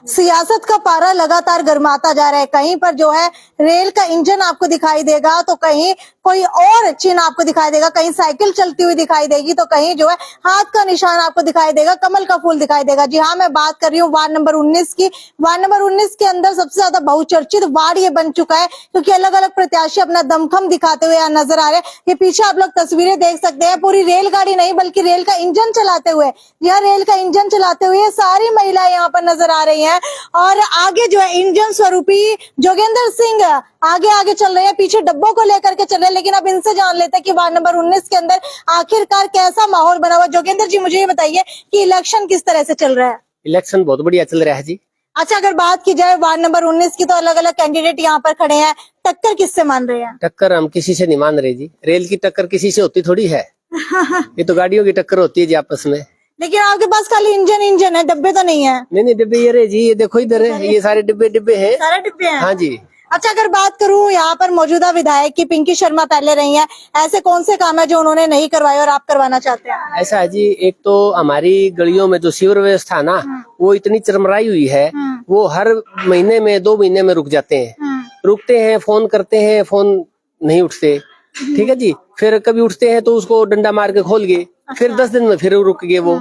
सियासत का पारा लगातार गर्माता जा रहा है। कहीं पर जो है रेल का इंजन आपको दिखाई देगा, तो कहीं कोई और चिन्ह आपको दिखाई देगा, कहीं साइकिल चलती हुई दिखाई देगी, तो कहीं जो है हाथ का निशान आपको दिखाई देगा, कमल का फूल दिखाई देगा। जी हाँ, मैं बात कर रही हूँ वार्ड नंबर 19 की। वार्ड नंबर 19 के अंदर सबसे ज्यादा बहुचर्चित वार्ड ये बन चुका है, क्योंकि अलग अलग प्रत्याशी अपना दमखम दिखाते हुए यहाँ नजर आ रहे हैं। ये पीछे आप लोग तस्वीरें देख सकते हैं, पूरी रेलगाड़ी नहीं बल्कि रेल का इंजन चलाते हुए, यह रेल का इंजन चलाते हुए सारी महिलाएं यहाँ पर नजर आ रही हैं। और आगे जो है इंजन स्वरूपी जोगेंद्र सिंह आगे आगे चल रहे हैं, पीछे डब्बों को लेकर के चल रहे हैं। लेकिन अब इनसे जान लेते हैं कि वार्ड नंबर 19 के अंदर आखिरकार कैसा माहौल बना हुआ। जोगेंद्र जी, मुझे ये बताइए कि इलेक्शन किस तरह से चल रहा है? इलेक्शन बहुत बढ़िया चल रहा है जी। अच्छा, अगर बात की जाए वार्ड नंबर 19 की, तो अलग अलग कैंडिडेट यहाँ पर खड़े हैं, टक्कर किससे मान रहे हैं? टक्कर हम किसी से नहीं मान रहे जी। रेल की टक्कर किसी से होती थोड़ी है। ये तो गाड़ियों की टक्कर होती है जी आपस में। लेकिन आपके पास खाली इंजन है, डब्बे तो नहीं है? नहीं डिब्बे ये रहे जी, ये देखो इधर है, ये सारे डिब्बे हैं। सारे डिब्बे हैं? हाँ जी। अच्छा, अगर बात करूं यहाँ पर मौजूदा विधायक की पिंकी शर्मा पहले रही हैं, ऐसे कौन से काम है जो उन्होंने नहीं करवाए और आप करवाना चाहते हैं? ऐसा है जी, एक तो हमारी गलियों में जो सीवर व्यवस्था ना, वो इतनी चरमराई हुई है, वो हर महीने में 2 महीने में रुक जाते हैं। रुकते हैं, फोन करते हैं, फोन नहीं उठते। ठीक है जी। फिर कभी उठते हैं तो उसको डंडा मार के खोल गए, फिर 10 दिन में फिर रुक गए वो।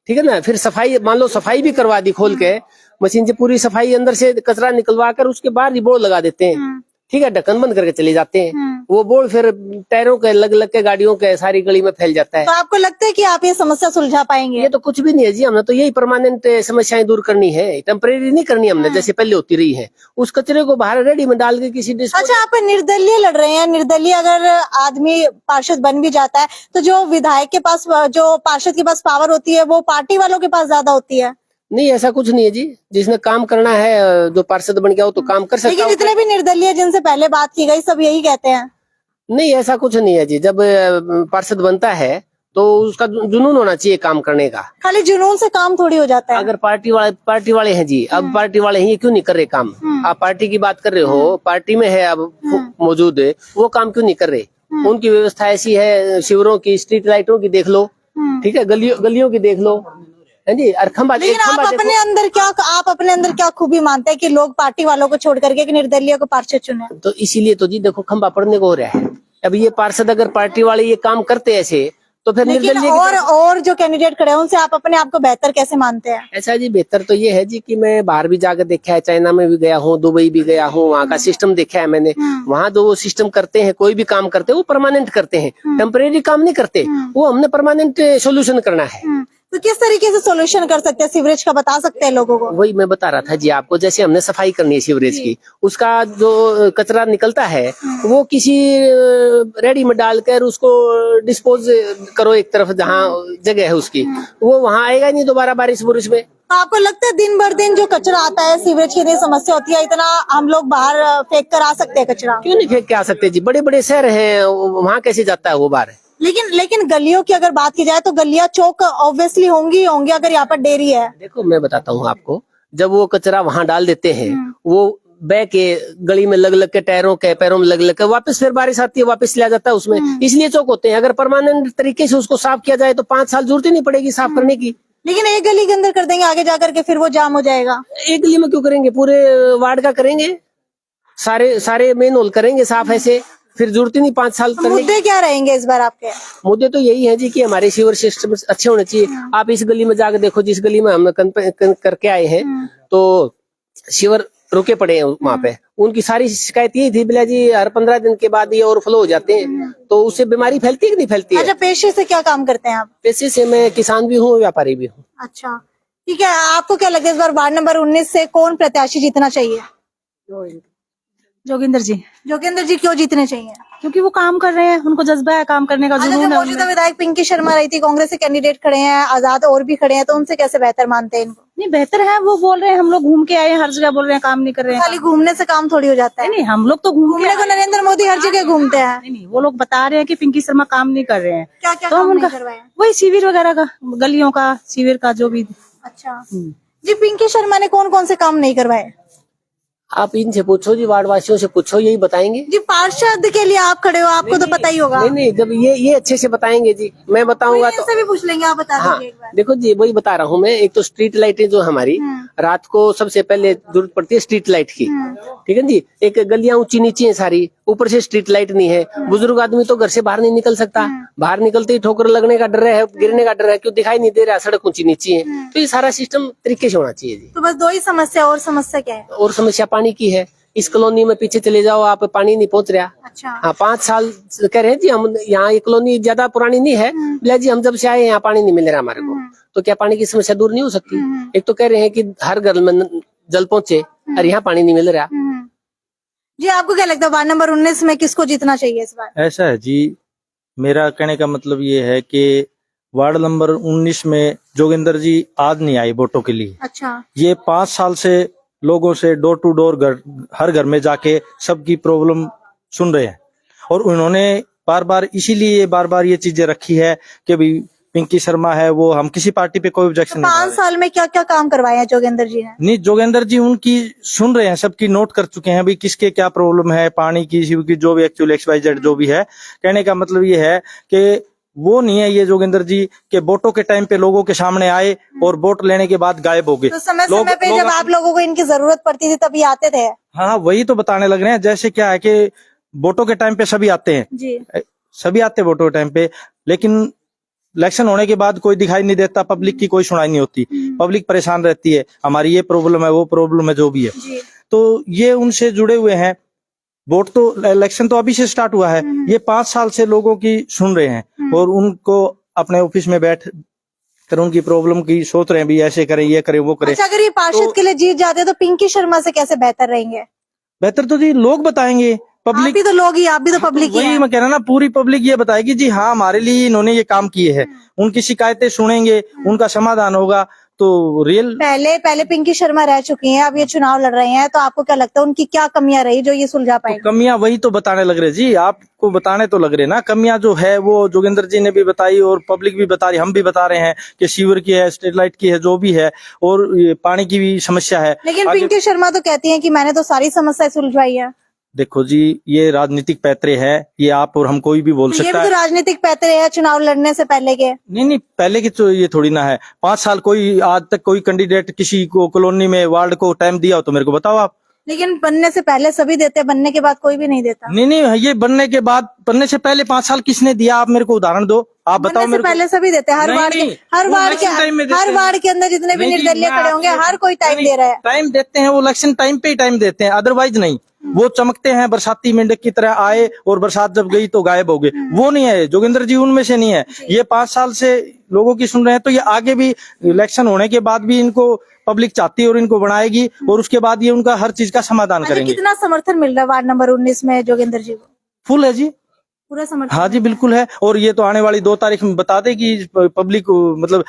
ठीक है ना। फिर सफाई, मान लो सफाई भी करवा दी, खोल के मशीन से पूरी सफाई, अंदर से कचरा निकलवा कर उसके बाद ही बोर्ड लगा देते हैं। ठीक है, ढक्कन बंद करके चले जाते हैं। वो बोर्ड फिर टायरों के लग लग के गाड़ियों के सारी गली में फैल जाता है। तो आपको लगता है कि आप ये समस्या सुलझा पाएंगे? ये तो कुछ भी नहीं है जी, हमने तो यही परमानेंट समस्याएं दूर करनी है, टेम्परेरी नहीं करनी हमने, जैसे पहले होती रही है। उस कचरे को बाहर रेडी में डाल के किसी अच्छा, आप निर्दलीय लड़ रहे हैं। निर्दलीय अगर आदमी पार्षद बन भी जाता है, तो जो विधायक के पास, जो पार्षद के पास पावर होती है, वो पार्टी वालों के पास ज्यादा होती है? नहीं, ऐसा कुछ नहीं है जी। जिसने काम करना है, जो पार्षद बन गया हो तो काम कर सकता है। लेकिन जितने भी निर्दलीय जिनसे पहले बात की गई, सब यही कहते हैं। नहीं, ऐसा कुछ नहीं है जी। जब पार्षद बनता है तो उसका जुनून होना चाहिए काम करने का। खाली जुनून से काम थोड़ी हो जाता है। अगर पार्टी वाले हैं जी, अब पार्टी वाले हैं, ये क्यों नहीं कर रहे काम? आप पार्टी की बात कर रहे हो, पार्टी में है अब मौजूद है, वो काम क्यों नहीं कर रहे? उनकी व्यवस्था ऐसी है, शिविरों की, स्ट्रीट लाइटों की देख लो, ठीक है, गलियों की देख लो, है जी। और खंबा, लेकिन आप अपने अंदर क्या खूबी मानते हैं कि लोग पार्टी वालों को छोड़ करके निर्दलीय को पार्षद चुने? तो इसीलिए तो जी देखो खंबा पड़ने को हो रहा है। अब ये पार्षद अगर पार्टी वाले ये काम करते ऐसे, तो फिर निर्दलीय और जो कैंडिडेट खड़े हैं उनसे आप अपने आप को बेहतर कैसे मानते हैं? ऐसा जी, बेहतर तो ये है जी कि मैं बाहर भी जाकर देखा है, चाइना में भी गया हूँ, दुबई भी गया हूँ, वहाँ का सिस्टम देखा है मैंने। वहाँ जो वो सिस्टम करते हैं, कोई भी काम करते हैं वो परमानेंट करते हैं, टेम्परेरी काम नहीं करते। वो हमने परमानेंट सोल्यूशन करना है। तो किस तरीके से सोल्यूशन कर सकते हैं सीवरेज का, बता सकते हैं लोगों को? वही मैं बता रहा था जी आपको, जैसे हमने सफाई करनी है सीवरेज की, उसका जो कचरा निकलता है वो किसी रेडी में डालकर उसको डिस्पोज करो एक तरफ, जहाँ जगह है उसकी, वो वहाँ आएगा नहीं दोबारा बारिश बुरिश में। तो आपको लगता है दिन भर दिन जो कचरा आता है, सीवरेज की इतनी समस्या होती है, इतना हम लोग बाहर फेंक कर आ सकते हैं कचरा? क्यों नहीं फेंक के आ सकते जी? बड़े बड़े शहर हैं, वहाँ कैसे जाता है वो बाहर? लेकिन गलियों की अगर बात की जाए तो गलियां चौक ऑब्वियसली होंगी अगर यहाँ पर डेयरी है। देखो मैं बताता हूँ आपको, जब वो कचरा वहाँ डाल देते हैं, वो बह के गली में लग लग के, टायरों के पैरों में लग लग के, वापस फिर बारिश आती है, वापस ले जाता है उसमें, इसलिए चौक होते हैं। अगर परमानेंट तरीके से उसको साफ किया जाए तो 5 साल जरूरत ही नहीं पड़ेगी साफ करने की। लेकिन एक गली के अंदर कर देंगे, आगे जाकर के फिर वो जाम हो जाएगा। एक गली में क्यों करेंगे? पूरे वार्ड का करेंगे, सारे मेन होल करेंगे साफ, ऐसे फिर जरूरत ही नहीं 5 साल करने। मुद्दे क्या रहेंगे इस बार आपके? मुद्दे तो यही है जी कि हमारे सीवर सिस्टम अच्छे होने चाहिए। आप इस गली में जाकर देखो, जिस गली में हम करके आए हैं, तो सीवर रुके पड़े हैं वहाँ पे। उनकी सारी शिकायत यही थी, बिला जी हर 15 दिन के बाद ये ओवरफ्लो हो जाते हैं, तो उससे बीमारी फैलती है कि नहीं फैलती है? अच्छा, पेशे से क्या काम करते हैं आप? पेशे से मैं किसान भी हूँ, व्यापारी भी हूँ। अच्छा, ठीक है। आपको क्या लगता है इस बार वार्ड नंबर 19 से कौन प्रत्याशी जीतना चाहिए? जोगिंदर जी। जोगिंदर जी क्यों जीतने चाहिए? क्योंकि वो काम कर रहे हैं, उनको जज्बा है, काम करने का जुनून है। मौजूदा विधायक पिंकी शर्मा रही थी, कांग्रेस से कैंडिडेट खड़े हैं, आजाद और भी खड़े हैं, तो उनसे कैसे बेहतर मानते हैं इनको? नहीं, बेहतर है। वो बोल रहे हैं हम लोग घूम के आए हैं, हर जगह बोल रहे हैं काम नहीं कर रहे हैं। खाली घूमने से काम थोड़ी हो जाता है। नहीं, हम लोग तो घूमने को नरेंद्र मोदी हर जगह घूमते हैं। नहीं, वो लोग बता रहे हैं कि पिंकी शर्मा काम नहीं कर रहे हैं। क्या क्या तो काम उनका नहीं करवाया? वही शिविर वगैरह का, गलियों का, शिविर का, जो भी। अच्छा जी, पिंकी शर्मा ने कौन कौन से काम नहीं करवाए? आप इनसे पूछो जी, वार्ड वासियों से पूछो, यही बताएंगे जी। पार्षद के लिए आप खड़े हो, आपको तो पता ही होगा। नहीं, जब ये अच्छे से बताएंगे जी, मैं बताऊंगा तो भी पूछ लेंगे, आप बता दीजिए एक बार। देखो जी, वही बता रहा हूँ मैं। एक तो स्ट्रीट लाइटें जो हमारी, रात को सबसे पहले जरूरत पड़ती है स्ट्रीट लाइट की, ठीक है जी। एक गलियां ऊंची नीची है सारी, ऊपर से स्ट्रीट लाइट नहीं है। बुजुर्ग आदमी तो घर से बाहर नहीं निकल सकता, बाहर निकलते ही ठोकर लगने का डर है, गिरने का डर है, क्यों दिखाई नहीं दे रहा, सड़क ऊंची नीची है। तो ये सारा सिस्टम तरीके से होना चाहिए जी। तो बस दो ही समस्या, और समस्या क्या है? और समस्या पानी की है। इस कॉलोनी में पीछे चले जाओ आप, पानी नहीं पहुंच रहा। अच्छा। हाँ, 5 साल कह रहे हैं जी हम यहाँ, ये कॉलोनी ज्यादा पुरानी नहीं है, बोले जी हम जब से आए यहाँ पानी नहीं मिल रहा हमारे को। तो क्या पानी की समस्या दूर नहीं हो सकती? एक तो कह रहे हैं कि हर घर में जल पहुंचे, और यहाँ पानी नहीं मिल रहा। जी, आपको क्या लगता है वार्ड नंबर 19 में किसको जीतना चाहिए इस बार? ऐसा है जी, मेरा कहने का मतलब ये है कि वार्ड नंबर 19 में जोगिंदर जी आज नहीं आए वोटों के लिए। अच्छा। ये 5 साल से लोगों से डोर टू डोर हर घर में जाके सबकी प्रॉब्लम सुन रहे हैं, और उन्होंने बार बार ये चीजें रखी है कि भाई पिंकी शर्मा है, वो हम किसी पार्टी पे कोई ऑब्जेक्शन नहीं। 5 साल में क्या क्या काम करवाए हैं जोगिंदर जी ने? नहीं, जोगेंद्र जी उनकी सुन रहे हैं, सबकी नोट कर चुके हैं भाई किसके क्या प्रॉब्लम है, पानी की, शिव की, जो भी एक्चुअली XYZ जो भी है। कहने का मतलब ये है कि वो नहीं है ये जोगेंद्र जी के वोटों के टाइम पे लोगों के सामने आए और वोट लेने के बाद गायब हो गए। तो समय समय पे जब आप लोगों को इनकी जरूरत पड़ती थी तभी आते थे? हाँ, वही तो बताने लग रहे हैं। जैसे क्या है कि वोटों के टाइम पे सभी आते हैं जी, सभी आते हैं वोटों के टाइम पे, लेकिन इलेक्शन होने के बाद कोई दिखाई नहीं देता, पब्लिक की कोई सुनाई नहीं होती, पब्लिक परेशान रहती है, हमारी ये प्रॉब्लम है, वो प्रॉब्लम है, जो भी है। तो ये उनसे जुड़े हुए हैं। वोट तो इलेक्शन तो अभी से स्टार्ट हुआ है, ये 5 साल से लोगों की सुन रहे हैं और उनको अपने ऑफिस में बैठ कर उनकी प्रॉब्लम की सोच रहे हैं भी ऐसे करें, ये करें, वो करें। अच्छा, अगर ये पार्षद के लिए जीत जाते हैं तो पिंकी शर्मा से कैसे बेहतर रहेंगे? बेहतर तो जी लोग बताएंगे, आप पब्लिक। भी तो लोग ही, आप भी तो पब्लिक ही वही हैं। मैं कह रहा ना, पूरी पब्लिक ये बताएगी जी हाँ हमारे लिए इन्होंने ये काम किए हैं, उनकी शिकायतें सुनेंगे, उनका समाधान होगा। तो रियल पहले पिंकी शर्मा रह चुकी हैं, अब ये चुनाव लड़ रहे हैं, तो आपको क्या लगता है उनकी क्या कमियां रही जो ये सुलझा पाएंगे? कमियां वही तो बताने लग रहे जी, आपको बताने तो लग रहे ना। कमियां जो है वो जोगिंदर जी ने भी बताई और पब्लिक भी बता रही, हम भी बता रहे हैं कि सीवर की है, स्ट्रीट लाइट की है, जो भी है, और ये पानी की भी समस्या है। लेकिन पिंकी शर्मा तो कहती हैं कि मैंने तो सारी समस्या सुलझाई है। देखो जी, ये राजनीतिक पैतरे है, ये आप और हम कोई भी बोल तो सकता ये भी है। तो राजनीतिक पैतरे है चुनाव लड़ने से पहले के। नहीं, पहले की तो ये थोड़ी ना है। 5 साल कोई आज तक कोई कैंडिडेट किसी को कॉलोनी में वार्ड को टाइम दिया हो तो मेरे को बताओ आप। लेकिन बनने से पहले सभी देते, बनने के बाद कोई भी नहीं देता। नहीं, ये बनने के बाद, बनने से पहले 5 साल किसने दिया? आप मेरे को उदाहरण दो, आप बताओ मेरे को। पहले सभी देते हैं, हर वार्ड के अंदर जितने भी निर्दलीय खड़े होंगे हर कोई टाइम दे रहा है। टाइम देते हैं, वो इलेक्शन टाइम पे ही टाइम देते हैं, अदरवाइज नहीं। वो चमकते हैं बरसाती मेंढक की तरह, आए और बरसात जब गई तो गायब हो गए। वो नहीं है, जोगिंदर जी उनमें से नहीं है। ये 5 साल से लोगों की सुन रहे हैं, तो ये आगे भी इलेक्शन होने के बाद भी इनको पब्लिक चाहती है और इनको बनाएगी, और उसके बाद ये उनका हर चीज का समाधान करेंगे। कितना समर्थन मिल रहा है वार्ड नंबर 19 में जोगिंदर जी को? फुल है जी, पूरा समर्थन। हाँ जी, बिल्कुल है। और ये तो आने वाली 2 तारीख में बता देगी पब्लिक को। मतलब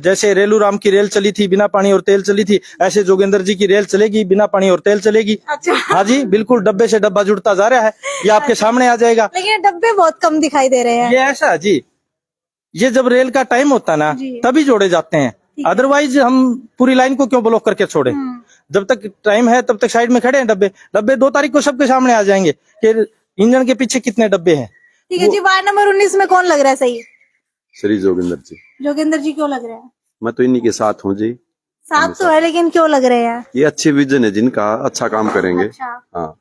जैसे रेलू राम की रेल चली थी बिना पानी और तेल चली थी, ऐसे जोगिंदर जी की रेल चलेगी बिना पानी और तेल चलेगी। अच्छा। हाँ जी, बिल्कुल, डब्बे से डब्बा जुड़ता जा रहा है, ये आपके सामने आ जाएगा। लेकिन डब्बे बहुत कम दिखाई दे रहे हैं। ये ऐसा जी, ये जब रेल का टाइम होता ना तभी जोड़े जाते हैं, अदरवाइज हम पूरी लाइन को क्यों ब्लॉक करके छोड़े? जब तक टाइम है तब तक साइड में खड़े हैं। डब्बे 2 तारीख को सबके सामने आ जाएंगे कि इंजन के पीछे कितने डब्बे हैं। ठीक है जी, वार्ड नंबर 19 में कौन लग रहा है सही? श्री जोगिंदर जी। जोगिंदर जी क्यों लग रहे हैं? मैं तो इन्हीं के साथ हूँ जी। साथ तो है, लेकिन क्यों लग रहे हैं? ये अच्छी विजन है जिनका, अच्छा काम करेंगे। अच्छा। हाँ,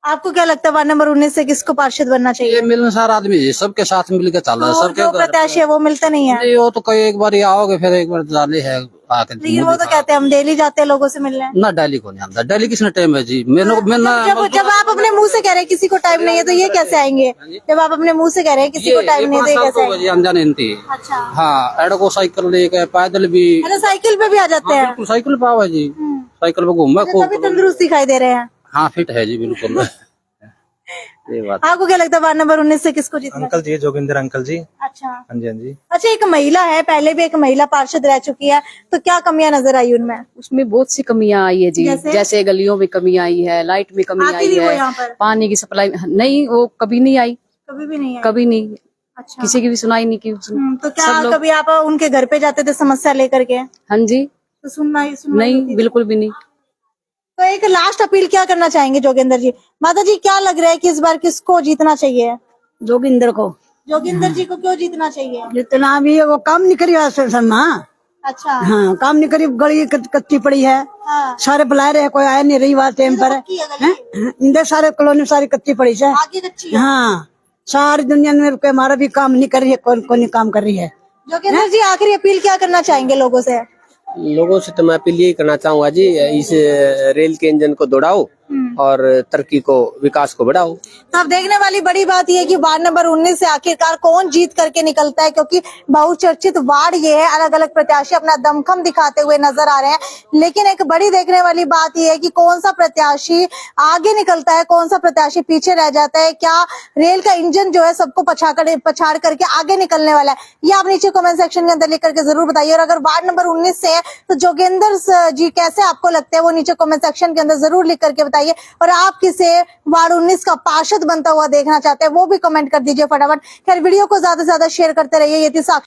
आपको क्या लगता है वार्ड नंबर 19 से किसको पार्षद बनना चाहिए? ये मिलनसार आदमी जी, सबके साथ मिलकर चल रहा है, तो सबके जो प्रत्याशी है वो मिलते नहीं है। नहीं, वो तो कई एक बार ही आओगे, फिर एक बार डाली है आके। लेकिन वो तो कहते हैं हम डेली जाते हैं लोगों से मिलने। ना डेली को नहीं आता, डेली किसने टाइम है जी? मैं जब आप अपने मुंह से कह रहे हैं किसी को टाइम नहीं है तो ये कैसे आएंगे? जब आप अपने मुंह से कह रहे हैं किसी को टाइम नहीं है तो ये कैसे आएंगे? अनजाने नहीं। अच्छा। हाँ, एडो को साइकिल लेके, पैदल भी। अरे साइकिल पे भी आ जाते हैं? बिल्कुल, साइकिल पे आओ जी, साइकिल पे घूमे तभी खूब। तंदुरुस्त दिखाई दे रहे हैं। हाँ, फिट है जी, बिल्कुल। ये बात। आपको क्या लगता है वार्ड नंबर 19 से किसको जीतना? अंकल जी, जोगिंदर अंकल जी। अच्छा। हाँ जी, हाँ जी। अच्छा, एक महिला है, पहले भी एक महिला पार्षद रह चुकी है, तो क्या कमियां नजर आई उनमें? उसमें बहुत सी कमियां आई है जी। जैसे गलियों में कमी आई है, लाइट में कमी आई है, पानी की सप्लाई नहीं, वो कभी नहीं आई, कभी भी नहीं आई। कभी नहीं। अच्छा। किसी की भी सुनाई नहीं की उसने। तो क्या कभी आप उनके घर पे जाते थे समस्या लेकर के? हाँ जी। तो सुनना नहीं, बिल्कुल भी नहीं। तो एक लास्ट अपील क्या करना चाहेंगे जोगिंदर जी? माता जी, क्या लग रहा है कि इस बार किसको जीतना चाहिए? जोगिंदर को। जोगिंदर जी को क्यों जीतना चाहिए? जितना भी वो काम नहीं करी ना, अच्छा हाँ काम नहीं करी, गली कच्ची पड़ी है। हाँ। सारे बुलाए रहे, कोई आया नहीं रही बात टाइम पर। पक्की है गली। इंदे सारे कॉलोनी सारी कच्ची पड़ी है। आगे कच्ची है। हाँ सारी दुनिया में रुके, हमारा भी काम नहीं कर रही है, कौन कौन काम कर रही है। जोगिंदर जी आखिरी अपील क्या करना चाहेंगे लोगों से? लोगों से तो मैं अपील यही करना चाहूंगा जी, इस रेल के इंजन को दौड़ाओ और तरक्की को, विकास को बढ़ाओ। तो अब देखने वाली बड़ी बात यह है कि वार्ड नंबर 19 से आखिरकार कौन जीत करके निकलता है, क्योंकि बहुचर्चित वार्ड ये है। अलग अलग प्रत्याशी अपना दमखम दिखाते हुए नजर आ रहे हैं, लेकिन एक बड़ी देखने वाली बात यह है कि कौन सा प्रत्याशी आगे निकलता है, कौन सा प्रत्याशी पीछे रह जाता है। क्या रेल का इंजन जो है सबको पछाड़ करके आगे निकलने वाला है, ये आप नीचे कमेंट सेक्शन के अंदर लिख करके जरूर बताइए। और अगर वार्ड नंबर 19 से है तो जोगिंदर जी कैसे आपको लगते हैं, वो नीचे कमेंट सेक्शन के अंदर जरूर लिख करके बताइए। और आप किसे वार्ड 19 का पार्षद बनता हुआ देखना चाहते हैं वो भी कमेंट कर दीजिए फटाफट। खैर वीडियो को ज्यादा से ज्यादा शेयर करते रहिए। ये थी साक्षी।